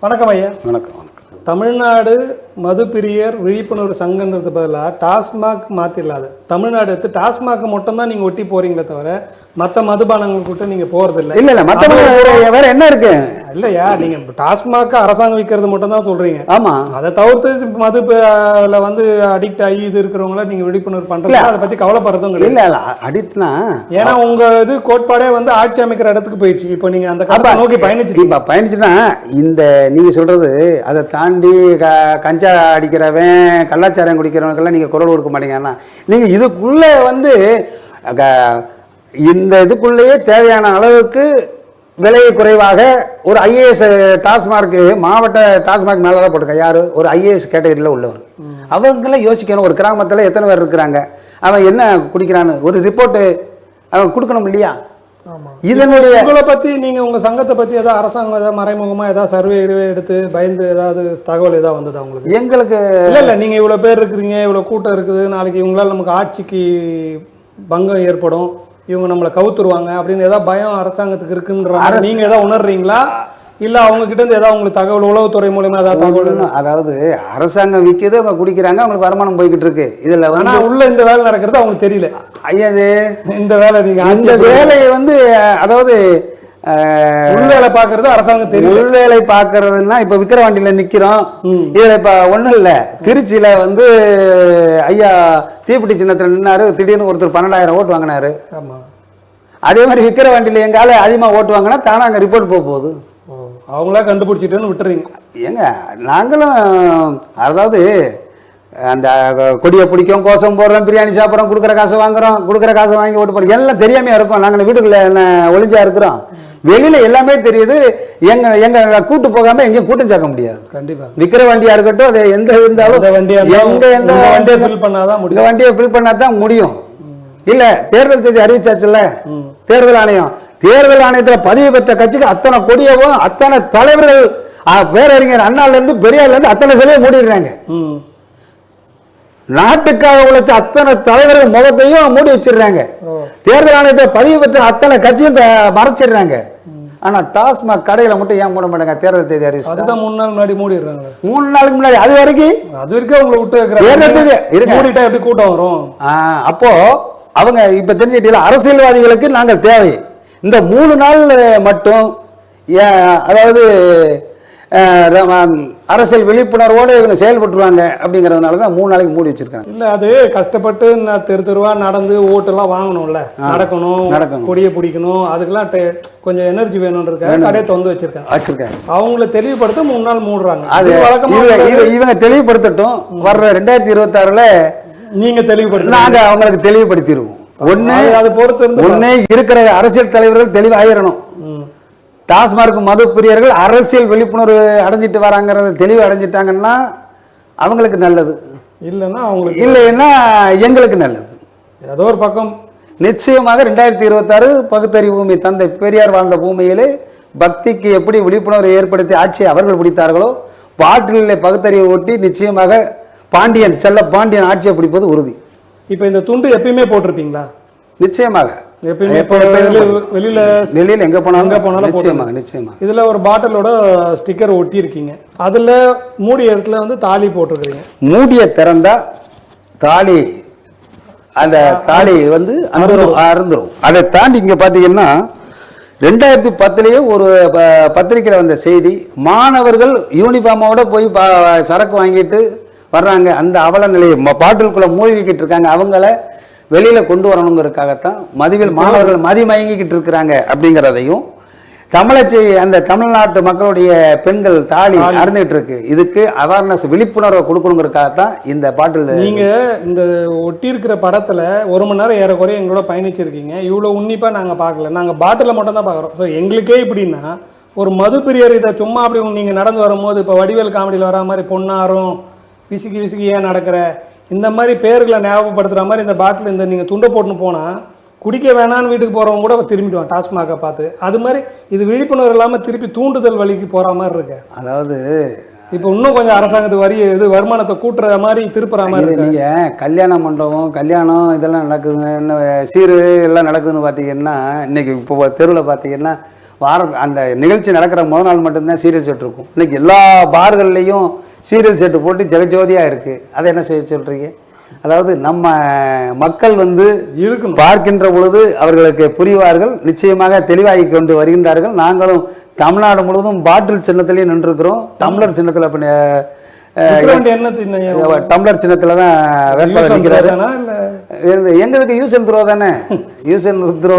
வணக்கம் ஐயா. வணக்கம் வணக்கம். தமிழ்நாடு மதுப்பிரியர் விழிப்புணர்வு சங்கன்றது பதிலாக டாஸ்மாக் மாற்றிடலாது. தமிழ்நாடு எடுத்து டாஸ்மாக் மட்டும் தான் நீங்கள் ஒட்டி போகிறீங்களே தவிர மற்ற மதுபானங்கள் கூட்ட நீங்கள் போகிறதில்ல. இல்லை இல்லை, மற்ற வேற என்ன இருக்கு இல்லையா? நீங்கள் டாஸ்மாக் அரசாங்கம் விற்கிறது மட்டும் தான் சொல்கிறீங்க. ஆமாம், அதை தவிர்த்து மதுல வந்து அடிக்ட் ஆகி இது இருக்கிறவங்கள நீங்கள் விழிப்புணர்வு பண்ணுறது அதை பற்றி கவலைப்படுறதும் கிடையாது. இல்லை இல்லை, அடிக்ட்னா ஏன்னா உங்கள் இது கோட்பாடே வந்து ஆட்சி அமைக்கிற இடத்துக்கு போயிடுச்சு. இப்போ நீங்கள் அந்த கடத்தை நோக்கி பயணிச்சுன்னா இந்த நீங்கள் சொல்கிறது அதை தாண்டி கஞ்சா அடிக்கிறவன் கள்ளச்சாரம் குடிக்கிறவனுக்கெல்லாம் நீங்கள் குரல் கொடுக்க மாட்டீங்கன்னா நீங்கள் இதுக்குள்ளே வந்து இந்த இதுக்குள்ளேயே தேவையான அளவுக்கு விலை குறைவாக ஒரு ஐஏஎஸ் டாஸ்மார்க்கு மாவட்ட டாஸ்மார்க் மேலே தான் போட்டிருக்கேன். யார் ஒரு ஐஏஎஸ் கேட்டகரியில் உள்ளவர் அவங்களாம் யோசிக்கணும். ஒரு கிராமத்தில் எத்தனை பேர் இருக்கிறாங்க, அவன் என்ன குடிக்கிறான்னு ஒரு ரிப்போர்ட்டு அவன் கொடுக்கணும் இல்லையா? இதனுடைய உங்களை பற்றி நீங்கள் உங்கள் சங்கத்தை பற்றி ஏதாவது அரசாங்கம் ஏதாவது மறைமுகமாக ஏதாவது சர்வே எடுத்து பயந்து ஏதாவது தகவல் ஏதாவது வந்ததா உங்களுக்கு? எங்களுக்கு இல்லை நீங்கள் இவ்வளோ பேர் இருக்கிறீங்க, இவ்வளோ கூட்டம் இருக்குது, நாளைக்கு இவங்களால் நமக்கு ஆட்சிக்கு பங்கம் ஏற்படும், இவங்க நம்மளை கவுத்துருவாங்க அப்படின்னு ஏதாவது பயம் அரசாங்கத்துக்கு இருக்குன்ற நீங்கள் ஏதாவது உணர்றீங்களா? இல்லை அவங்க கிட்ட இருந்து ஏதாவது உங்களுக்கு தகவல் உளவுத்துறை மூலமா ஏதாவது தகவல்? அதாவது அரசாங்கம் விற்கிது, அவங்க குடிக்கிறாங்க, அவங்களுக்கு வருமானம் போய்கிட்டு இருக்கு. இதில் வந்து உள்ள இந்த வேலை நடக்கிறது அவங்களுக்கு தெரியல. ஐயாது இந்த வேலை நீங்கள் அந்த வேலையை வந்து அதாவது உள்வேலை பார்க்கறது அரசாங்கம் தெரியும். உள்வேலை பார்க்கறதுன்னா இப்போ விக்கிரவாண்டியில் நிற்கிறோம். இதில் இப்போ ஒன்றும் இல்லை, திருச்சியில் வந்து ஐயா தீப்பெட்டி சின்னத்தில் நின்னாரு, திடீர்னு ஒருத்தர் 12,000 ஓட்டு வாங்கினாரு. ஆமாம், அதே மாதிரி விக்கிரவாண்டியில் எங்கால அதிகமாக ஓட்டு வாங்கினா தானே அங்கே ரிப்போர்ட் போக போகுது. அவங்களா கண்டுபிடிச்சிட்டுன்னு விட்டுறீங்க. ஏங்க நாங்களும் அதாவது அந்த கொடியை பிடிக்கும், கோசம் போடுறோம், பிரியாணி சாப்பிட்றோம், கொடுக்குற காசை வாங்குறோம், கொடுக்குற காசை வாங்கி ஓட்டு போடுறோம், எல்லாம் தெரியாமையா இருக்கும். நாங்கள் வீட்டுக்குள்ள என்ன ஒளிஞ்சா இருக்கிறோம், வெளியில எல்லாமே தெரியுது. எங்க கூட்டு போகாம எங்கேயும் கூட்டம் சேர்க்க முடியாது. கண்டிப்பா விற்கிற வண்டியா இருக்கட்டும், அது எந்த இருந்தாலும் வண்டியை ஃபில் பண்ணாதான் முடியும். வண்டியை ஃபில் பண்ணாதான் முடியும். இல்ல தேர்தல் தேதி அறிவிச்சாச்சுல்ல தேர்தல் ஆணையம். தேர்தல் ஆணையத்தில் பதிவு பெற்ற கட்சிக்கு அத்தனை கொடியவும் அத்தனை தலைவர்கள் பேரறிஞர் அண்ணால இருந்து பெரியார்ல இருந்து அத்தனை சிலையை மூடிடுறாங்க. நாட்டுக்காக உழைச்ச அத்தனை தலைவர்கள் முகத்தையும் மூடி வச்சிடுறாங்க. தேர்தல் ஆணையத்தில் பதிவு பெற்ற அத்தனை கட்சியும் மறைச்சிடுறாங்க. ஆனா டாஸ்மாக் கடையில மட்டும் ஏன் மூட மாட்டாங்க? தேர்தல் தேதி அறிவிச்சு அதுதான் 3 நாள் முன்னாடி மூடிடுறாங்க. 3 நாளுக்கு முன்னாடி அது வரைக்கும் உங்களை விட்டு மூடிட்டா எப்படி கூட்டம் வரும்? அப்போ அவங்க இப்ப தெரிஞ்சுக்கிட்டீங்களா, அரசியல்வாதிகளுக்கு நாங்கள் தேவை இந்த 3 நாள் மட்டும். அதாவது அரசியல் விழிப்புணர்வோடு இவங்க செயல்பட்டுருவாங்க அப்படிங்கிறதுனால தான் 3 நாளைக்கு மூடி வச்சிருக்காங்க. இல்லை அது கஷ்டப்பட்டு தெருவா நடந்து ஓட்டெல்லாம் வாங்கணும்ல, நடக்கணும், கொடியை பிடிக்கணும், அதுக்கெல்லாம் கொஞ்சம் எனர்ஜி வேணும்ன்றதுக்காக கடையை திறந்து வச்சிருக்காங்க. அவங்கள தெளிவுபடுத்த 3 நாள் மூடுறாங்க. அது இவங்க தெளிவுபடுத்தட்டும். வர்ற 2026 நீங்க தெளிவுபடுத்த நாங்க அவங்களுக்கு தெளிவுபடுத்திடுவோம். அது பொறுத்து ஒன்னே இருக்கிற அரசியல் தலைவர்கள் தெளிவாயிரணும். டாஸ்மார்க் மது பிரியர்கள் அரசியல் விழிப்புணர்வு அடைஞ்சிட்டு வராங்கிறத தெளிவு அடைஞ்சிட்டாங்கன்னா அவங்களுக்கு நல்லது, இல்லைன்னா அவங்களுக்கு இல்லைன்னா எங்களுக்கு நல்லது. ஏதோ ஒரு பக்கம் நிச்சயமாக 2026 பகுத்தறிவு பூமி தந்தை பெரியார் வாழ்ந்த பூமியிலே பக்திக்கு எப்படி விழிப்புணர்வு ஏற்படுத்தி ஆட்சியை அவர்கள் பிடித்தார்களோ பாட்டிலே பகுத்தறிவு ஒட்டி நிச்சயமாக பாண்டியன் செல்ல பாண்டியன் ஆட்சியை பிடிப்பது உறுதி. இப்போ இந்த துண்டு எப்பயுமே போட்டிருப்பீங்களா? நிச்சயமாக வெளியில எங்க போனாலும் நிச்சயமாக. இதுல ஒரு பாட்டிலோட ஸ்டிக்கர் ஒட்டி இருக்கீங்க. அதுல மூடிய இடத்துல வந்து தாலி போட்டிருக்கீங்க. மூடிய திறந்தா தாலி, அந்த தாலி வந்து அருந்துரும். அதை தாண்டி இங்க பாத்தீங்கன்னா 2010 ஒரு பத்திரிகையில் வந்த செய்தி, மாணவர்கள் யூனிஃபார்மோட போய் சரக்கு வாங்கிட்டு வர்றாங்க. அந்த அவல நிலையை பாட்டிலுக்குள்ள மூழ்கிக்கிட்டு இருக்காங்க. அவங்கள வெளியில கொண்டு வரணுங்கிறதுக்காகத்தான் மதுவில் மாணவர்கள் மயங்கிக்கிட்டு இருக்கிறாங்க அப்படிங்கிறதையும், தமிழச்சி அந்த தமிழ்நாட்டு மக்களுடைய பெண்கள் தாலி அறந்துட்டு இருக்கு, இதுக்கு அவேர்னஸ் விழிப்புணர்வை கொடுக்கணுங்கிறதுக்காகத்தான் இந்த பாட்டில். நீங்க இந்த ஒட்டி இருக்கிற படத்துல 1 மணி நேரம் ஏறக்குறைய எங்களோட பயணிச்சிருக்கீங்க. இவ்வளவு உன்னிப்பா நாங்க பார்க்கல, நாங்க பாட்டில மட்டும் தான் பாக்குறோம். ஸோ எங்களுக்கே இப்படின்னா ஒரு மது பிரியர் இதை சும்மா அப்படி நீங்க நடந்து வரும்போது இப்போ வடிவேல் காமெடியில் வரா மாதிரி பொன்னாரும் விசுகி ஏன் நடக்கிற இந்த மாதிரி பேர்களை ஞாபகப்படுத்துகிற மாதிரி இந்த பாட்டில் இந்த நீங்கள் துண்டை போட்டுன்னு போனால் குடிக்க வேணான்னு வீட்டுக்கு போகிறவங்க கூட திரும்பிடுவான் டாஸ்மாகை பார்த்து. அது மாதிரி இது விழிப்புணர்வு இல்லாமல் திருப்பி தூண்டுதல் வழிக்கு போகிற மாதிரி இருக்கு. அதாவது இப்போ இன்னும் கொஞ்சம் அரசாங்கத்துக்கு வருமானத்தை கூட்டுற மாதிரி திருப்புற மாதிரி இருக்கு. நீங்கள் கல்யாண மண்டபம் கல்யாணம் இதெல்லாம் நடக்குதுங்க, என்ன சீரு எல்லாம் நடக்குதுன்னு பார்த்தீங்கன்னா இன்னைக்கு இப்போ தெருவில் பார்த்தீங்கன்னா அந்த நிகழ்ச்சி நடக்கிற முதல் நாள் மட்டும்தான் சீரியல் செட் இருக்கும். இன்னைக்கு எல்லா பார்கள்லையும் சீரியல் செட்டு போட்டு ஜெகஜோதியாக இருக்குது. அதை என்ன செய்ய சொல்கிறீங்க? அதாவது நம்ம மக்கள் வந்து இழுக்கணும், பார்க்கின்ற பொழுது அவர்களுக்கு புரிவார்கள், நிச்சயமாக தெளிவாகி கொண்டு வருகின்றார்கள். நாங்களும் தமிழ்நாடு முழுவதும் பாட்டில் சின்னத்திலேயே நின்றுருக்கிறோம். டம்ளர் சின்னத்தில் டம்ளர் சின்னத்தில் தான் வேட்பாளர் நிற்கிறாரு. எங்களுக்கு யூஸ் அண்ட் த்ரோ தானே, யூஸ் அண்ட் த்ரோ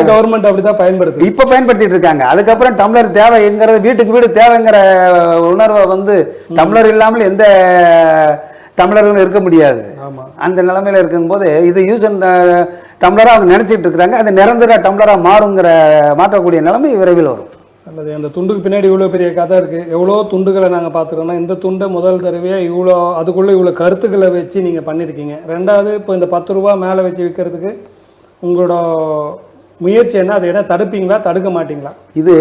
கவர்மெண்ட் அப்படிதான் பயன்படுத்து இப்போ பயன்படுத்திட்டு இருக்காங்க. அதுக்கப்புறம் டம்ளர் தேவைங்கிறது, வீட்டுக்கு வீடு தேவைங்கிற உணர்வை வந்து டம்ளர் இல்லாமல் எந்த டம்ளர்களும் இருக்க முடியாது. அந்த நிலைமையில இருக்கும்போது இது யூஸ் அண்ட் டம்ளராக அவங்க நினைச்சிட்டு இருக்கிறாங்க. அது நிரந்தர டம்ளராக மாற்றக்கூடிய நிலைமை விரைவில் வரும். அல்லது அந்த துண்டுக்கு பின்னாடி இவ்வளோ பெரிய கதை இருக்குது. எவ்வளோ துண்டுகளை நாங்கள் பார்த்துருக்கோம்னா, இந்த துண்டை முதல் தடவையாக இவ்வளோ அதுக்குள்ளே இவ்வளோ கருத்துக்களை வச்சு நீங்கள் பண்ணியிருக்கீங்க. ரெண்டாவது, இப்போ இந்த 10 ரூபா மேலே வச்சு விற்கிறதுக்கு உங்களோட முயற்சி என்ன? அது என்ன தடுப்பீங்களா, தடுக்க மாட்டீங்களா? இது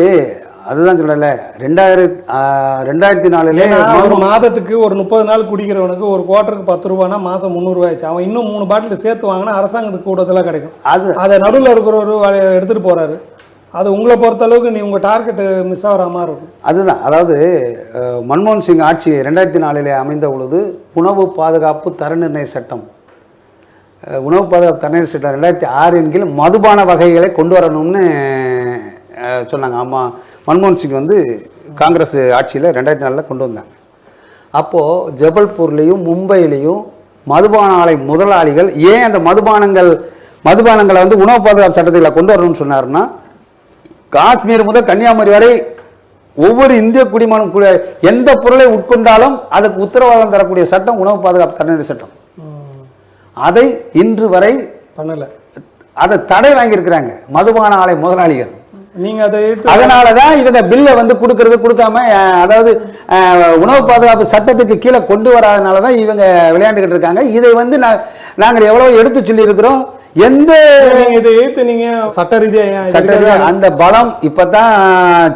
அதுதான் சொல்லலை. 2004 ஒரு மாதத்துக்கு ஒரு 30 நாள் குடிக்கிறவனுக்கு ஒரு குவார்ட்டருக்கு 10 ரூபானா மாதம் 300 ரூபாய்ச்சு. அவன் இன்னும் 3 பாட்டில் சேர்த்து வாங்கினா அரசாங்கத்துக்கு கூடதெல்லாம் கிடைக்கும். அதை நடுவில் இருக்கிறவர் எடுத்துகிட்டு போகிறாரு. அது உங்களை பொறுத்தளவுக்கு உங்கள் டார்கெட்டு மிஸ் ஆகிற மாதிரி இருக்கும். அதுதான், அதாவது மன்மோகன் சிங் ஆட்சி 2004 அமைந்த பொழுது உணவு பாதுகாப்பு தர நிர்ணய சட்டம், உணவு பாதுகாப்பு தர நிர்ணய சட்டம் 2006 கீழ் மதுபான வகைகளை கொண்டு வரணும்னு சொன்னாங்க. ஆமாம், மன்மோகன் சிங் வந்து காங்கிரஸ் ஆட்சியில் 2004 கொண்டு வந்தாங்க. அப்போது ஜபல்பூர்லேயும் மும்பையிலையும் மதுபான ஆலை முதலாளிகள் ஏன் அந்த மதுபானங்களை வந்து உணவு பாதுகாப்பு சட்டத்தில் கொண்டு வரணும்னு சொன்னார்னா, காஷ்மீர் முதல் கன்னியாகுமரி வரை ஒவ்வொரு இந்திய குடிமகனும் எந்த பொருளை உட்கொண்டாலும் அதுக்கு உத்தரவாதம் தரக்கூடிய சட்டம் உணவு பாதுகாப்பு தரநிலை சட்டம். அதை இன்று வரை பண்ணல. அதை தடை வாங்கியிருக்கிறாங்க மதுபான ஆலை முதலாளிகள். நீங்க அதை அதனாலதான் இவங்க பில்லை வந்து கொடுக்காம, அதாவது உணவு பாதுகாப்பு சட்டத்துக்கு கீழே கொண்டு வராதனாலதான் இவங்க விளையாண்டுகிட்டு இருக்காங்க. இதை வந்து நாங்கள் எவ்வளவு எடுத்து சொல்லி இருக்கிறோம். எந்த இதை ஏத்து நீங்க சட்ட ரீதியா அந்த பலம் இப்பதான்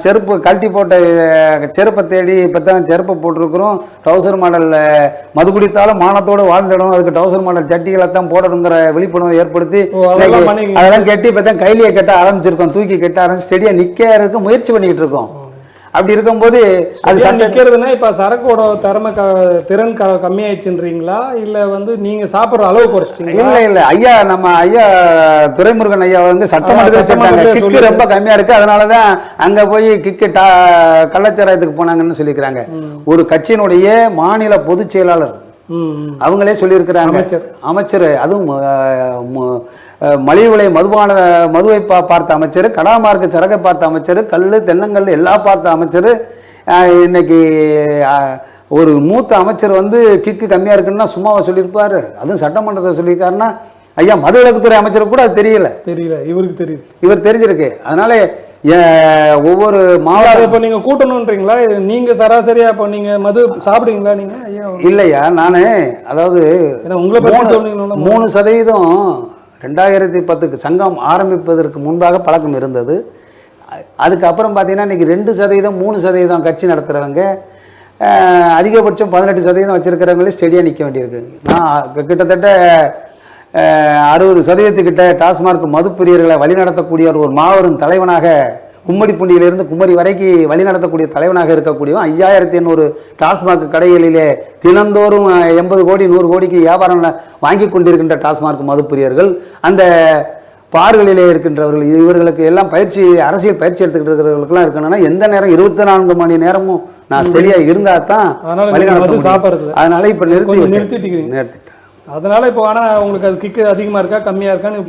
செருப்பு கழட்டி போட்ட செருப்பை தேடி இப்பதான் செருப்பை போட்டிருக்கிறோம். டவுசர் மாடல் மது குடித்தாலும் மானத்தோடு வாழ்ந்துடும், அதுக்கு டவுசர் மாடல் சட்டிகளை தான் போடணுங்கிற விழிப்புணர்வு ஏற்படுத்தி அதெல்லாம் கட்டி இப்பதான் கைலியை கட்ட ஆரம்பிச்சிருக்கோம். தூக்கி கட்ட ஆரம்பிச்சு ஸ்டெடியா நிக்க முயற்சி பண்ணிக்கிட்டு இருக்கோம். அப்படி இருக்கும்போது அது நிற்கிறதுனா இப்போ சரக்கோட திறன் கம்மியாயிடுச்சுன்றீங்களா, இல்லை வந்து நீங்கள் சாப்பிட்ற அளவு குறைச்சிட்டீங்களா? இல்லை ஐயா, நம்ம ஐயா துரைமுருகன் ஐயா வந்து சட்டமன்றத்தில் ரொம்ப கம்மியாக இருக்குது, அதனால தான் அங்கே போய் கள்ளச்சாராயத்துக்கு போனாங்கன்னு சொல்லியிருக்கிறாங்க. ஒரு கட்சியினுடைய மாநில பொதுச் செயலாளர் அவங்களே சொல்லியிருக்கிறாங்க, அமைச்சர் அதுவும் மலிவு விலை மதுவை பார்த்த அமைச்சர், கடாமார்க்கு சரகை பார்த்த அமைச்சர், கல் தென்னங்கல் எல்லாம் பார்த்த அமைச்சர், இன்னைக்கு ஒரு மூத்த அமைச்சர் வந்து கிக்கு கம்மியாக இருக்குன்னா சும்மாவை சொல்லியிருப்பாரு. அதுவும் சட்டமன்றத்தை சொல்லியிருக்காருன்னா, ஐயா மதுவிலக்குத்துறை அமைச்சருக்கு கூட அது தெரியல. இவருக்கு தெரியுது, இவர் தெரிஞ்சிருக்கு. அதனால ஒவ்வொரு மாவட்டம் இப்போ நீங்கள் கூட்டணுன்றீங்களா? நீங்கள் சராசரியாக இப்போ நீங்கள் மது சாப்பிடுவீங்களா நீங்கள்? ஐயா இல்லையா, நான் அதாவது உங்களை பற்றி சொன்னீங்கன்னா 3% 2010 சங்கம் ஆரம்பிப்பதற்கு முன்பாக பழக்கம் இருந்தது. அதுக்கப்புறம் பார்த்தீங்கன்னா இன்றைக்கி 2%, 3% கட்சி நடத்துகிறவங்க, அதிகபட்சம் 18% வச்சுருக்கிறவங்களே ஸ்டெடியாக நிற்க வேண்டியிருக்கு. நான் கிட்டத்தட்ட 60% கிட்ட டாஸ்மார்க் மது பிரியர்களை வழிநடத்தக்கூடிய ஒரு மாபெரும் தலைவனாக, கும்மடிப்பூண்டியிலிருந்து குமரி வரைக்கு வழிநடத்தக்கூடிய தலைவனாக இருக்கக்கூடியவன் 5800 டாஸ்மாக் கடைகளிலே தினந்தோறும் 80 கோடி 100 கோடிக்கு வியாபாரம் வாங்கி கொண்டிருக்கின்ற டாஸ்மாக் மது பிரியர்கள், அந்த பார்களிலே இருக்கின்றவர்கள், இவர்களுக்கு எல்லாம் அரசியல் பயிற்சி எடுத்துக்கிட்டு இருக்கிறவர்களுக்கெல்லாம் இருக்கணும்னா எந்த நேரம் 24 மணி நேரமும் நான் ஸ்டெடியா இருந்தா தான் சாப்பிட்றது. அதனால இப்ப நிறுத்திட்டீங்க. அதனால இப்போ ஆனா உங்களுக்கு அது கிக்கு அதிகமா இருக்கா கம்மியா இருக்கான்னு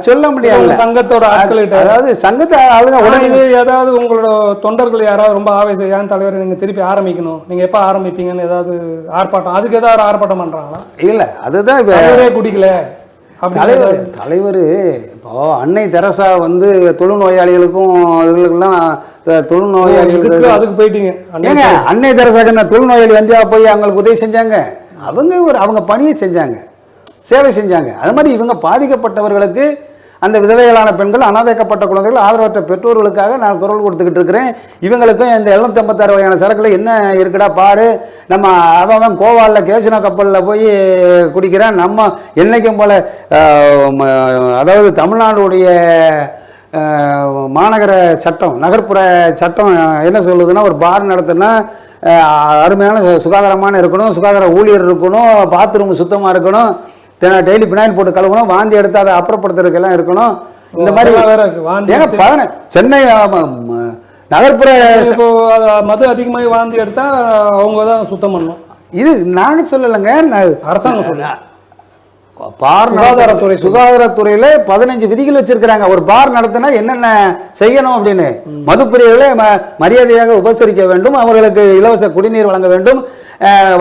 சொல்ல முடியாது. சங்கத்தோட ஆட்கள், அதாவது சங்கத்தை ஆளுங்க இது ஏதாவது உங்களோட தொண்டர்கள் யாராவது ரொம்ப ஆவேசம், ஏன் தலைவர் நீங்க திருப்பி ஆரம்பிக்கணும், நீங்க எப்ப ஆரம்பிப்பீங்கன்னு ஏதாவது ஆர்ப்பாட்டம், அதுக்கு ஏதாவது ஆர்ப்பாட்டம் பண்றாங்களா? இல்ல, அதுதான் குடிக்கல தலைவர். இப்போ அன்னை தெரசா வந்து தொழுநோயாளிகளுக்கும் இதுகளுக்கெல்லாம் தொழுநோயாளிகளுக்கு அதுக்கு போயிட்டீங்க. அன்னை தெரசாக்கு தொழுநோயாளி வந்தியா போய் அவங்களுக்கு உதவி செஞ்சாங்க. அவங்க பணியை செஞ்சாங்க, சேவை செஞ்சாங்க. அது மாதிரி இவங்க பாதிக்கப்பட்டவர்களுக்கு, அந்த விதவைகளான பெண்கள், அனாதைக்கப்பட்ட குழந்தைகள், ஆதரவற்ற பெற்றோர்களுக்காக நான் குரல் கொடுத்துக்கிட்டு இருக்கிறேன். இவங்களுக்கும் இந்த 756 வகையான சரக்குல என்ன இருக்குடா பாரு, நம்ம அவன் கோவாலில் கேசினோ கப்பலில் போய் குடிக்கிறேன், நம்ம என்னைக்கும் போல, அதாவது தமிழ்நாடுடைய மாநகர சட்டம் நகர்ப்புற சட்டம் என்ன சொல்லுதுன்னா, ஒரு பார் நடத்துனா அருமையான சுகாதாரமான இருக்கணும், சுகாதார ஊழியர் இருக்கணும், பாத்ரூம் சுத்தமாக இருக்கணும், டெய்லி பினாயில் போட்டு கழுவணும், வாந்தி எடுத்து அதை அப்புறப்படுத்துறதுக்கெல்லாம் இருக்கணும். இந்த மாதிரி வேற இருக்கு. ஏன்னா சென்னை நகர்ப்புற இப்போ மது அதிகமாக வாந்தி எடுத்தா அவங்க தான் சுத்தம் பண்ணணும். இது நானே சொல்லலைங்க, அரசாங்கம் சொல்ல சுகாதாரத்துறையில 15 விதிகள் வச்சிருக்கிறாங்க. ஒரு பார் நடத்தினா என்னென்ன செய்யணும் அப்படின்னு. மதுப்பிரியர்களை மரியாதையாக உபசரிக்க வேண்டும், அவர்களுக்கு இலவச குடிநீர் வழங்க வேண்டும்,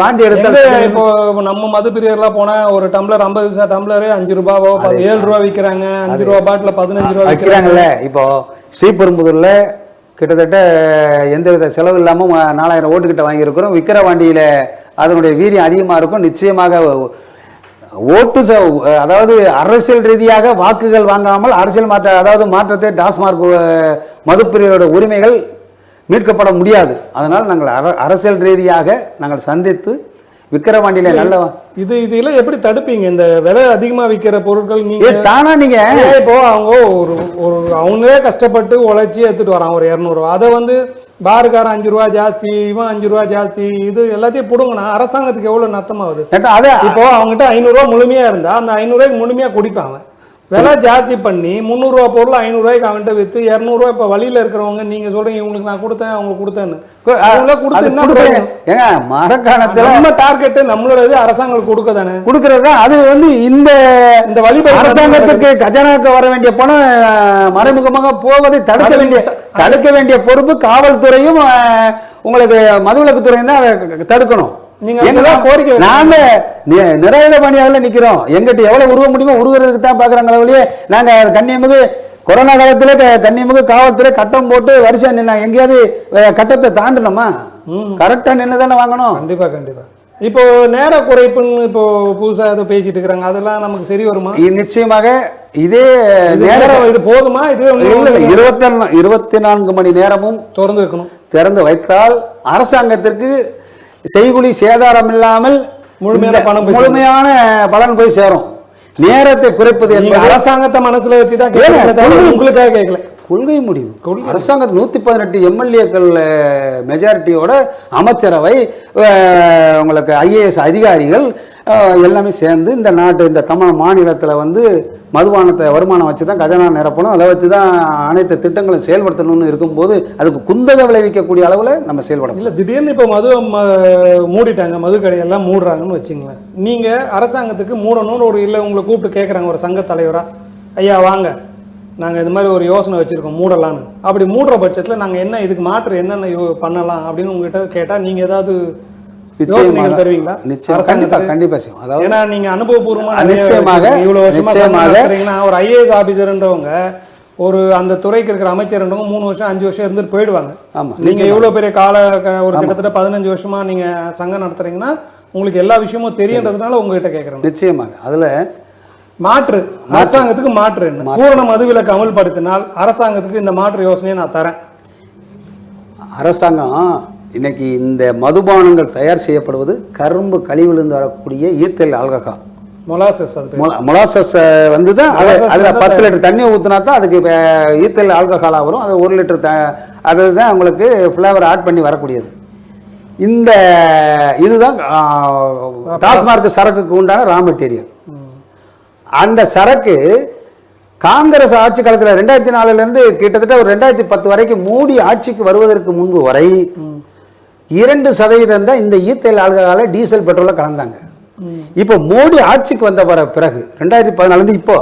வாந்தி எடுத்து. இப்போ நம்ம மதுப்பிரியர்லாம் போனா ஒரு டம்ளர் 50 பைசா டம்ளரு 5 ரூபாவோ 7 ரூபா விற்கிறாங்க, 5 ரூபா பாட்டில் 15 ரூபா விற்கிறாங்கல்ல. இப்போ ஸ்ரீபெரும்புதூர்ல கிட்டத்தட்ட எந்தவித செலவு இல்லாமல் 4000 ஓட்டுக்கிட்ட வாங்கியிருக்கிறோம். விக்கிரவாண்டியில அதனுடைய வீரியம் அதிகமாக இருக்கும். நிச்சயமாக ஓட்டு அதாவது அரசியல் ரீதியாக வாக்குகள் வாங்காமல் அரசியல் மாற்றத்தை டாஸ்மார்க் மதுப்பிரியோட உரிமைகள் மீட்கப்பட முடியாது. அதனால் நாங்கள் அரசியல் ரீதியாக நாங்கள் சந்தித்து விக்கிரவாண்டியில நல்ல இதெல்லாம் எப்படி தடுப்பீங்க? இந்த விலை அதிகமா விற்கிற பொருட்கள் நீங்க தானா நீங்க இப்போ அவங்க அவங்களே கஷ்டப்பட்டு உழைச்சி எடுத்துட்டு வரான் ஒரு 200 ரூபா, அதை வந்து பாருக்காரன் 5 ரூபா ஜாஸ்தி, இவன் 5 ரூபா ஜாஸ்தி, இது எல்லாத்தையும் புடுங்கண்ணா அரசாங்கத்துக்கு எவ்வளவு நட்டமாகுது? இப்போ அவங்ககிட்ட 500 ரூபா முழுமையா இருந்தா அந்த 500 ரூபாய்க்கு முழுமையா குடிப்பாங்க. விலை ஜாஸ்தி பண்ணி 300 ரூபா பொருள் 500 ரூபாய்க்கு அவன்கிட்ட வித்து 200 ரூபாய். இப்ப வழியில இருக்கிறவங்க நீங்க சொல்றீங்க இவங்களுக்கு நான் கொடுத்தேன் அவங்களுக்கு கொடுத்தேன்னு நம்ம டார்கெட் நம்மளோட இது அரசாங்கம் கொடுக்க தானே கொடுக்கறது. அது வந்து இந்த வழி அரசாங்கத்துக்கு கஜனாக்கு வர வேண்டிய பணம் மறைமுகமாக போவதை தடுக்க வேண்டிய பொறுப்பு காவல்துறையும் உங்களுக்கு மதுவிலக்குத்துறையும் தான் அதை தடுக்கணும். நாங்க நிறைய பணியாளர் நிக்கிறோம். எங்கிட்ட எவ்வளவு உருவ முடியுமோ உருவறதுக்கு தான் பாக்குறாங்க. வழியே நாங்க கண்ணியமிகு கொரோனா காலத்துல கண்ணியமிகு காவல்துறை கட்டம் போட்டு வரிசை நின்னா எங்கேயாவது கட்டத்தை தாண்டணுமா? கரெக்டா நின்று தானே வாங்கணும். கண்டிப்பா கண்டிப்பா. இப்போ நேர குறைப்புன்னு இப்போ புதுசா ஏதோ பேசிட்டு இருக்கிறாங்க, அதெல்லாம் நமக்கு சரி வருமா? நிச்சயமாக இதே நேரம் இது போதுமா? இது 24 மணி நேரமும் திறந்து வைத்தால் அரசாங்கத்திற்கு செய்குலி சேதாரம் இல்லாமல் முழுமையான பலன் போய் சேரும். நேரத்தை குறைப்பது அரசாங்கத்தை மனசுல வச்சுதான் உங்களுக்காக கேட்கல. கொள்கை முடிவு. அரசாங்கம் 118 எம்எல்ஏக்கள் மெஜாரிட்டியோட அமைச்சரவை, உங்களுக்கு ஐஏஎஸ் அதிகாரிகள் எல்லாமே சேர்ந்து இந்த தமிழ் மாநிலத்தில் வந்து மதுபானத்தை வருமானம் வச்சு தான் கஜனா நிரப்பணும், அதை வச்சு தான் அனைத்து திட்டங்களும் செயல்படுத்தணும்னு இருக்கும்போது அதுக்கு குந்தக விளைவிக்கக்கூடிய அளவில் நம்ம செயல்படணும். இல்லை திடீர்னு இப்போ மூடிட்டாங்க, மது கடையெல்லாம் மூடுறாங்கன்னு வச்சுங்களேன். நீங்கள் அரசாங்கத்துக்கு மூடணும்னு இல்லை உங்களை கூப்பிட்டு கேட்குறாங்க ஒரு சங்க தலைவராக, ஐயா வாங்க நாங்கள் இது மாதிரி ஒரு யோசனை வச்சுருக்கோம் மூடலான்னு. அப்படி மூடுற பட்சத்தில் நாங்கள் என்ன இதுக்கு மாற்று என்னென்ன பண்ணலாம் அப்படின்னு உங்ககிட்ட கேட்டால் நீங்கள் ஏதாவது யோசனைகள் தருவீங்களா? கண்டிப்பா செய்வோம். அதாவது ஏன்னா நீங்க அனுபவபூர்வமா இவ்வளவு வருஷமா ஒரு ஐஏஎஸ் ஆபீசர்ன்றவங்க ஒரு அந்த துறைக்கு இருக்கிற அமைச்சர்ன்றவங்க 3 வருஷம் 5 வருஷம் இருந்துட்டு போயிடுவாங்க. நீங்க இவ்வளவு பெரிய ஒரு கிட்டத்தட்ட 15 வருஷமா நீங்க சங்கம் நடத்துறீங்கன்னா உங்களுக்கு எல்லா விஷயமும் தெரியுன்றதுனால உங்ககிட்ட கேட்கறேன். நிச்சயமாக அதுல மாற்று அரசாங்கத்துக்கு மாற்று என்ன? பூரண மதுவிலக்கு அமல்படுத்தினால் அரசாங்கத்துக்கு இந்த மாற்று யோசனையை நான் தரேன். அரசாங்கம் இன்னைக்கு இந்த மதுபானங்கள் தயார் செய்யப்படுவது கரும்பு கழிவிலிருந்து வரக்கூடிய ஈத்தல் ஆல்கஹால் மொலாசஸ் வந்து தான் அதில் 10 லிட்டர் தண்ணி ஊற்றினா தான் அதுக்கு ஈத்தல் ஆல்கஹாலாக வரும். அது 1 லிட்டர் அதுதான் உங்களுக்கு ஃப்ளேவர் ஆட் பண்ணி வரக்கூடியது. இதுதான் டாஸ்மார்க் சரக்குக்கு உண்டான ரா மெட்டீரியல். அந்த சரக்கு காங்கிரஸ் ஆட்சி காலத்தில் 2004 கிட்டத்தட்ட ஒரு 2010 வரைக்கும் மோடி ஆட்சிக்கு வருவதற்கு முன்பு வரை 2% தான் இந்த ஈத்தல் ஆல்கஹாலை டீசல் பெட்ரோல கலந்தாங்க. இப்போ மோடி ஆட்சிக்கு வந்த பிறகு 2014 இப்போ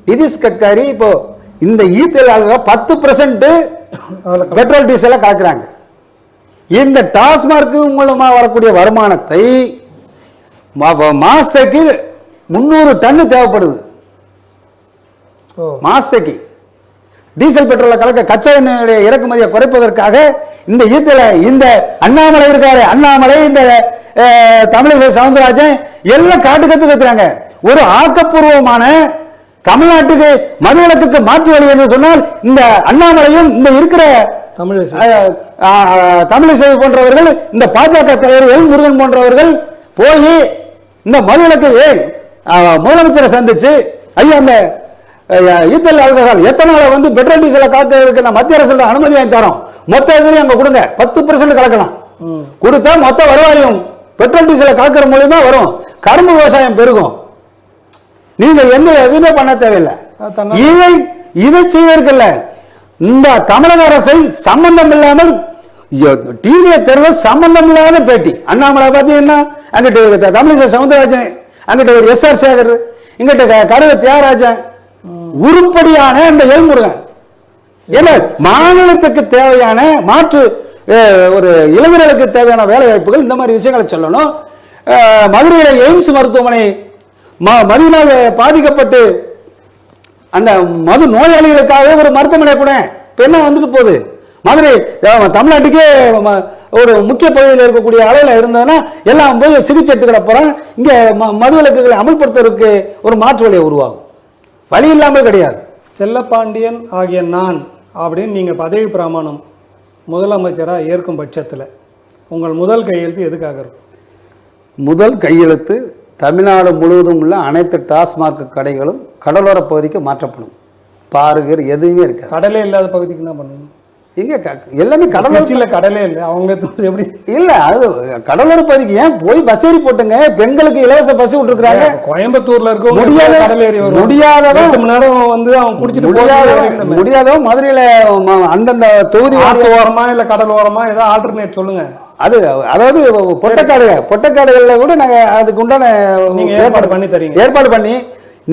நிதிஷ் கட்காரி இப்போ இந்த ஈத்தல் ஆல்கஹால் 10% பெட்ரோல் டீசலை கலக்குறாங்க. இந்த டாஸ்மார்க் மூலமா வரக்கூடிய வருமானத்தை மாசத்துக்கு 300 டன் தேவைப்படுது. மாசத்துக்கு டீசல் பெட்ரோலை கலக்க கச்சா எண்ணெயுடைய இறக்குமதியை குறைப்பதற்காக இந்த அண்ணாமலை இருக்காரு, அண்ணாமலை இந்த தமிழிசை சவுந்தரராஜன் எல்லாம் காட்டு கத்து கத்துறாங்க. ஒரு ஆக்கப்பூர்வமான தமிழ்நாட்டுக்கு மதுவிலக்குக்கு மாற்று வழி என்று சொன்னால் இந்த அண்ணாமலையும் இந்த இருக்கிற தமிழிசை போன்றவர்கள், இந்த பாஜக தலைவர் எல் முருகன் போன்றவர்கள் போய் இந்த மதுவிலக்கு முதலமைச்சரை சந்திச்சு ஐயா அந்த ஈத்தல் ஆல்கஹால் எத்தனால வந்து பெட்ரோல் டீசலை காக்கிறதுக்கு நான் மத்திய அரசு அனுமதி வாங்கி தரோம். மொத்த இதுலையும் அங்க கொடுங்க 10% கலக்கலாம். கொடுத்தா மொத்த வருவாயும் பெட்ரோல் டீசலை காக்கிற மூலியமா வரும். கரும்பு விவசாயம் பெருகும். நீங்க எந்த எதுவுமே பண்ண தேவையில்லை. இதை செய்வதற்கல்ல, இந்த தமிழக அரசை சம்பந்தம் இல்லாமல் டிவியை தெருவ சம்பந்தம் இல்லாத பேட்டி. அண்ணாமலை பார்த்தீங்கன்னா அங்கிட்ட தமிழிசை சவுந்தரராஜன், அங்கிட்ட ஒரு எஸ்.ஆர். சேகர், இங்கிட்ட கருவ தியாகராஜன், உருப்படியான இந்த எல்முருகன். ஏன்னா மாநிலத்துக்கு தேவையான மாற்று ஒரு இளைஞர்களுக்கு தேவையான வேலை வாய்ப்புகள், இந்த மாதிரி விஷயங்களை சொல்லணும். மதுரையில எய்ம்ஸ் மருத்துவமனை மதுவினால் பாதிக்கப்பட்டு அந்த மது நோயாளிகளுக்காக ஒரு மருத்துவமனை கூட இப்ப என்ன வந்துட்டு போகுது. மதுரை தமிழ்நாட்டுக்கே ஒரு முக்கிய பகுதியில் இருக்கக்கூடிய அளவில் இருந்ததுன்னா எல்லாம் போய் சிகிச்சை எடுத்துக்கிட போறான். இங்க மது விலக்குகளை அமல்படுத்துவதற்கு ஒரு மாற்று வழியை உருவாகும். வழி இல்லாமல் கிடையாது. செல்லப்பாண்டியன் ஆகிய நான் அப்படின்னு நீங்க பதவி பிரமாணம் முதலமைச்சராக ஏற்கும் பட்சத்தில் உங்கள் முதல் கையெழுத்து எதுக்காக இருக்கும்? முதல் கையெழுத்து தமிழ்நாடு முழுவதும் உள்ள அனைத்து டாஸ்மாக் கடைகளும் கடலோர பகுதிக்கு மாற்றப்படும். பாருகிற எதுவுமே இருக்காது. கடலே இல்லாத பகுதிக்கு என்ன பண்ணுங்க? இங்க எல்லாமே கடலோர கடலே இல்லை. அவங்க எப்படி இல்ல, அது கடலோர பகுதிக்கு ஏன் போய் பஸ் ஏறி போட்டுங்க. பெண்களுக்கு இலவச பஸ் விட்டுருக்காங்க. கோயம்புத்தூர்ல இருக்க முடியாதவன் மணி நேரம் வந்து அவன் குடிச்சிட்டு முடியாதவன் மதுரையில அந்தந்த தொகுதி ஓரமா இல்ல கடல் ஓரமா ஏதாவது ஆல்டர்னேட் சொல்லுங்க. அது அதாவது பொட்டக்காடுகள்ல கூட நாங்க அதுக்கு உண்டான நீங்க ஏற்பாடு பண்ணி தரீங்க. ஏற்பாடு பண்ணி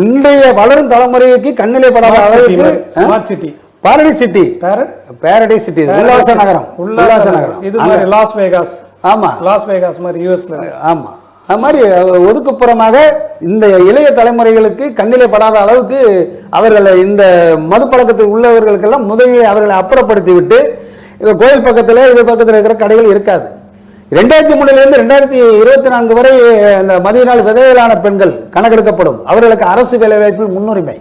இன்றைய வளரும் தலைமுறைக்கு கண்ணிலே படாத அளவுக்கு smart city, Paradise city, Paradise city, உல்லாச நகரம், உல்லாச நகரம். இது மாதிரி லாஸ் வேகாஸ். ஆமா, லாஸ் வேகாஸ் மாதிரி யூஎஸ்ல. ஆமா, அது மாதிரி ஒதுக்குப்புறமாக இந்த இளைய தலைமுறைகளுக்கு கண்ணிலே படாத அளவுக்கு அவர்கள் இந்த மது பழக்கத்தில் உள்ளவர்களுக்கெல்லாம் முதலில் அவர்களை அப்புறப்படுத்தி விட்டு கோயில் பக்கத்தில் இது பக்கத்தில் இருக்கிற கடைகள் இருக்காது. 2003 2024 வரை அந்த மதுவினால் விதவையிலான பெண்கள் கணக்கெடுக்கப்படும். அவர்களுக்கு அரசு வேலைவாய்ப்பில் முன்னுரிமை.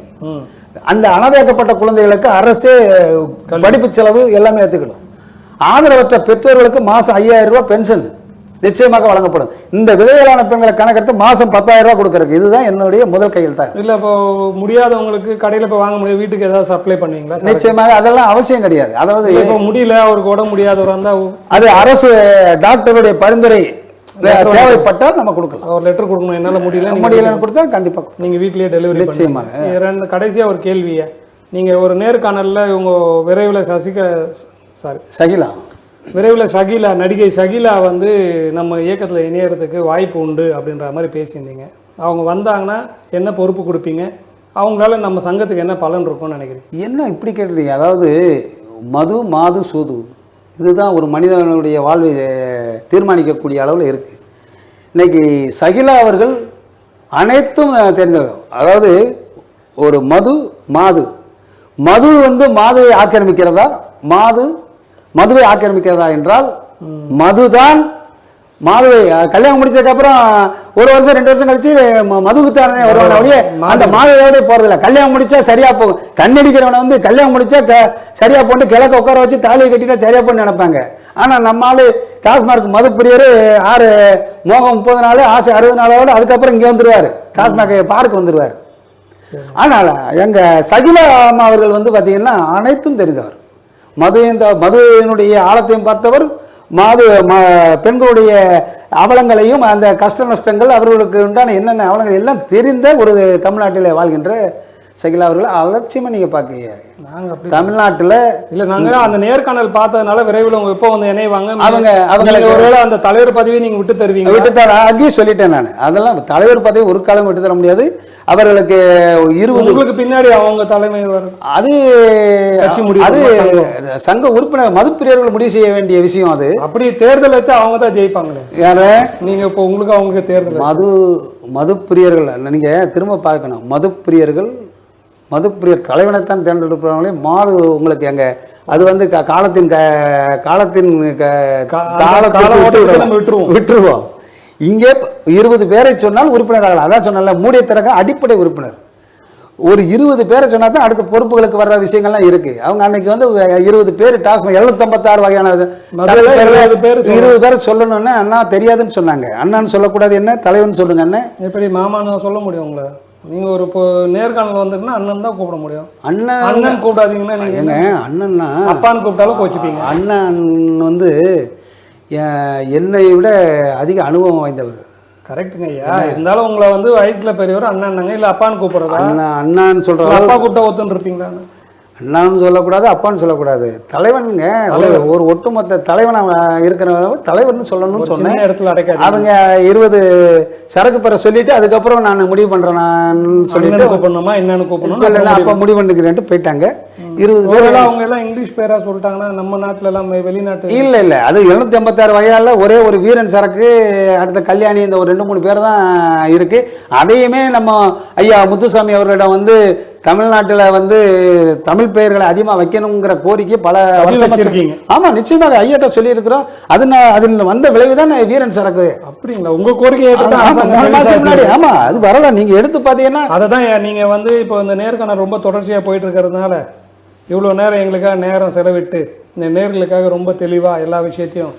அந்த அனாதையாக்கப்பட்ட குழந்தைகளுக்கு அரசே படிப்பு செலவு எல்லாமே ஏற்றுக்கணும். ஆதரவற்ற பெற்றோர்களுக்கு மாசம் 5000 ரூபாய் பென்ஷன் நிச்சயமாக வழங்கப்படும். இந்த விதவையிலான பெண்களை கணக்கெடுத்து மாசம் 10,000 ரூபாய் கொடுக்கறதுக்கு இதுதான் என்னுடைய முதல் கையெழுத்து. இல்ல இப்போ முடியாதவங்களுக்கு கடையில போய் வாங்க முடியாது, வீட்டுக்கு ஏதாவது சப்ளை பண்ணுவீங்களா? நிச்சயமாக அதெல்லாம் அவசியம் கிடையாது. அதாவது இப்போ முடியல, அவருக்கு உடம்பு முடியாதவரா இருந்தா அது அரசு டாக்டருடைய பரிந்துரை தேவைப்பட்டால் நம்ம கொடுக்கலாம். ஒரு லெட்டர் கொடுக்கணும், என்னால முடியலன்னு கொடுத்தா கண்டிப்பா நீங்க வீட்லயே டெலிவரி நிச்சயமாக. கடைசியா ஒரு கேள்வியை, நீங்க ஒரு நேர்காணல்ல இவங்க விரைவில் ஷகிலா நடிகை ஷகிலா வந்து நம்ம இயக்கத்தில் இணையறதுக்கு வாய்ப்பு உண்டு அப்படின்ற மாதிரி பேசியிருந்தீங்க. அவங்க வந்தாங்கன்னா என்ன பொறுப்பு கொடுப்பீங்க? அவங்களால நம்ம சங்கத்துக்கு என்ன பலன் இருக்கும்னு நினைக்கிறீங்க? என்ன இப்படி கேட்டுறீங்க? அதாவது மது மாது சூது இதுதான் ஒரு மனிதனுடைய வாழ்வை தீர்மானிக்கக்கூடிய அளவில் இருக்குது. இன்னைக்கு ஷகிலா அவர்கள் அனைத்தும் தெரிஞ்சவங்க. அதாவது ஒரு மது வந்து மாதுவை ஆக்கிரமிக்கிறதா, மதுவை ஆக்கிரமிக்கிறதா என்றால் மதுதான் மாதுவை கல்யாணம் முடிச்சதுக்கு அப்புறம் 1 வருஷம் 2 வருஷம் கழிச்சு மதுக்குத்தானே வருவான வழியே அந்த மாதுவையோட போறதில்ல. கல்யாணம் முடிச்சா சரியா போகும். கண்ணடிக்கிறவனை வந்து கல்யாணம் முடிச்சா சரியா போட்டு கிழக்க உட்கார வச்சு தாலியை கட்டினா சரியா போன்னு நினைப்பாங்க. ஆனா நம்ம ஆளு டாஸ்மார்க் மது பிரியர் 6 மோகம் 30 நாள், ஆசை 60 நாளோட அதுக்கப்புறம் இங்க வந்துருவாரு, டாஸ்மாக் பார்க் வந்துருவாரு. ஆனால் எங்க ஷகிலா அம்மா அவர்கள் வந்து பாத்தீங்கன்னா அனைத்தும் தெரிந்தவர். மதுவினுடைய ஆழத்தையும் பார்த்தவர், பெண்களுடைய அவலங்களையும் அந்த கஷ்ட நஷ்டங்கள் அவர்களுக்கு உண்டான என்னென்ன அவலங்கள் எல்லாம் தெரிந்த ஒரு தமிழ்நாட்டில் வாழ்கின்ற ஷகிலா அவர்கள் அலட்சியமா நீங்க பாக்கீங்க. தமிழ்நாட்டில் இல்ல நாங்க அந்த நேர்காணல் பார்த்ததுனால விரைவில் உங்க எப்போ வந்து இணைவாங்க? அவங்க ஒருவேளை அந்த தலைவர் பதவியை நீங்க விட்டு தருவீங்க? விட்டு தர அங்கேயும் சொல்லிட்டேன் நான். அதெல்லாம் தலைவர் பதவி ஒரு காலம் விட்டு தர முடியாது. அவர்களுக்கு 20 பின்னாடி அவங்க தலைமை அது சங்க உறுப்பினர் மதுப்பிரியர்கள் முடிவு செய்ய வேண்டிய விஷயம். அது அப்படி தேர்தல் வச்சு அவங்க தான் ஜெயிப்பாங்களே. யார நீங்க இப்போ அவங்களுக்கு தேர்தல் மதுப்பிரியர்கள் நீங்க திரும்ப பார்க்கணும். மதுப்பிரியர் தலைவனைத்தான் தேர்ந்தெடுப்பாங்களே. மாது உங்களுக்கு எங்க அது வந்து காலத்தின் விட்டுருவோம். இங்கே 20 பேரை சொன்னால் உறுப்பினர் ஆகலாம். அதான் சொன்னால மூடிய திறக்க அடிப்படை உறுப்பினர். ஒரு 20 பேரை சொன்னா தான் அடுத்த பொறுப்புகளுக்கு வர்ற விஷயங்கள்லாம் இருக்கு. அவங்க அன்னைக்கு வந்து 20 பேர் டாஸ்மாக் 756 வகையான 20 பேரை சொல்லணும்னு அண்ணா தெரியாதுன்னு சொன்னாங்க. அண்ணான்னு சொல்லக்கூடாது, என்ன தலைவன் சொல்லுங்க. என்ன எப்படி மாமான்னு சொல்ல முடியும் உங்களை? நீங்கள் ஒரு இப்போ நேர்காணல் வந்திருக்குன்னா அண்ணன் தான் கூப்பிட முடியும். அண்ணன் அண்ணன் கூப்பிடாதீங்கன்னா நீங்கள் ஏங்க அண்ணன்னா அப்பான்னு கூப்பிட்டாலும் கோச்சிப்பீங்க. அண்ணன் வந்து என்னை விட அதிக அனுபவம் வாய்ந்தவர். கரெக்டுங்க ஐயா. இருந்தாலும் உங்களை வந்து வயசுல பெரியவர் அண்ணாங்க இல்லை அப்பான்னு கூப்பிட்றதா? அண்ணான்னு சொல்கிறோம். அப்பா கூப்பிட்டா ஒத்துன்னு இருப்பீங்களான்னு? அண்ணான்னு சொல்லக்கூடாது, அப்பான்னு சொல்லக்கூடாது. தலைவனுங்க, ஒரு ஒட்டுமொத்த தலைவன் இருக்கிறவங்க தலைவர்னு சொல்லணும்னு சொன்னேன். இடத்துல அடைக்காது. அவங்க 20 சரக்கு பெற சொல்லிட்டு அதுக்கப்புறம் நான் முடிவு பண்றேன் நான் சொல்லிட்டு கூப்பிடணுமா என்னன்னு கூப்பிடணும் சொல்லல, அப்ப முடிவு பண்ணிக்கிறேன்ட்டு போயிட்டாங்க. 20 பேர் அவங்க எல்லாம் இங்கிலீஷ் பேரா சொல்லிட்டாங்கன்னா நம்ம நாட்டுல எல்லாம் வெளிநாட்டு இல்ல அது 756 வகையால ஒரே ஒரு வீரன் சரக்கு, அடுத்த கல்யாணி, இந்த ஒரு 2-3 பேர் தான் இருக்கு. அதையுமே நம்ம ஐயா முத்துசாமி அவர்களிடம் வந்து தமிழ்நாட்டில் வந்து தமிழ் பெயர்களை அதிகமாக வைக்கணுங்கிற கோரிக்கை பல வருஷம் வச்சிருக்கீங்க. ஆமாம், நிச்சயமாக ஐயாட்ட சொல்லியிருக்கிறோம். அதில் வந்த விளைவு தான் வீரன் சரக்கு. அப்படிங்களா? உங்கள் கோரிக்கையை முன்னாடி ஆமாம், அது வரல. நீங்கள் எடுத்து பார்த்தீங்கன்னா அதை தான் நீங்கள் வந்து இப்போ இந்த நேர்காணல் ரொம்ப தொடர்ச்சியாக போயிட்டு இருக்கிறதுனால இவ்வளோ நேரம் எங்களுக்காக நேரம் செலவிட்டு இந்த நேர்களுக்காக ரொம்ப தெளிவாக எல்லா விஷயத்தையும்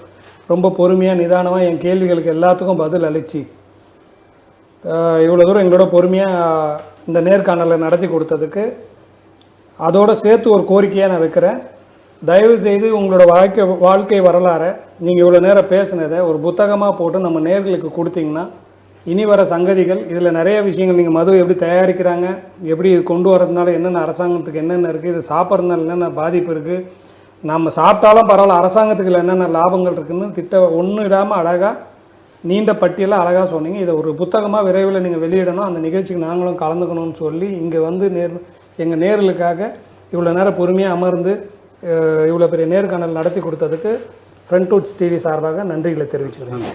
ரொம்ப பொறுமையாக நிதானமாக என் கேள்விகளுக்கு எல்லாத்துக்கும் பதில் அளித்து இவ்வளோ தூரம் எங்களோட பொறுமையாக இந்த நேர்காணலை நடத்தி கொடுத்ததுக்கு அதோடு சேர்த்து ஒரு கோரிக்கையாக நான் வைக்கிறேன். தயவு செய்து உங்களோட வாழ்க்கை வரலாறை நீங்கள் இவ்வளோ நேரம் பேசுனதை ஒரு புத்தகமாக போட்டு நம்ம நேர்களுக்கு கொடுத்தீங்கன்னா இனி வர சங்கதிகள் இதில் நிறைய விஷயங்கள், நீங்கள் மது எப்படி தயாரிக்கிறாங்க, எப்படி இது கொண்டு வரதுனால என்னென்ன அரசாங்கத்துக்கு என்னென்ன இருக்குது, இது சாப்பிட்றதுனால என்னென்ன பாதிப்பு இருக்குது, நம்ம சாப்பிட்டாலும் பரவாயில்ல அரசாங்கத்துக்கு என்னென்ன லாபங்கள் இருக்குதுன்னு ஒன்றும் இடாமல் அழகாக நீண்ட பட்டியலாக அழகாக சொன்னீங்க. இதை ஒரு புத்தகமாக விரைவில் நீங்கள் வெளியிடணும், அந்த நிகழ்ச்சிக்கு நாங்களும் கலந்துக்கணும்னு சொல்லி இங்கே வந்து எங்கள் நேர்களுக்காக இவ்வளோ நேரம் பொறுமையாக அமர்ந்து இவ்வளோ பெரிய நேர்காணல் நடத்தி கொடுத்ததுக்கு ஃப்ரண்ட் ரூட்ஸ் டிவி சார்பாக நன்றிகளை தெரிவிச்சுக்கிறேன்.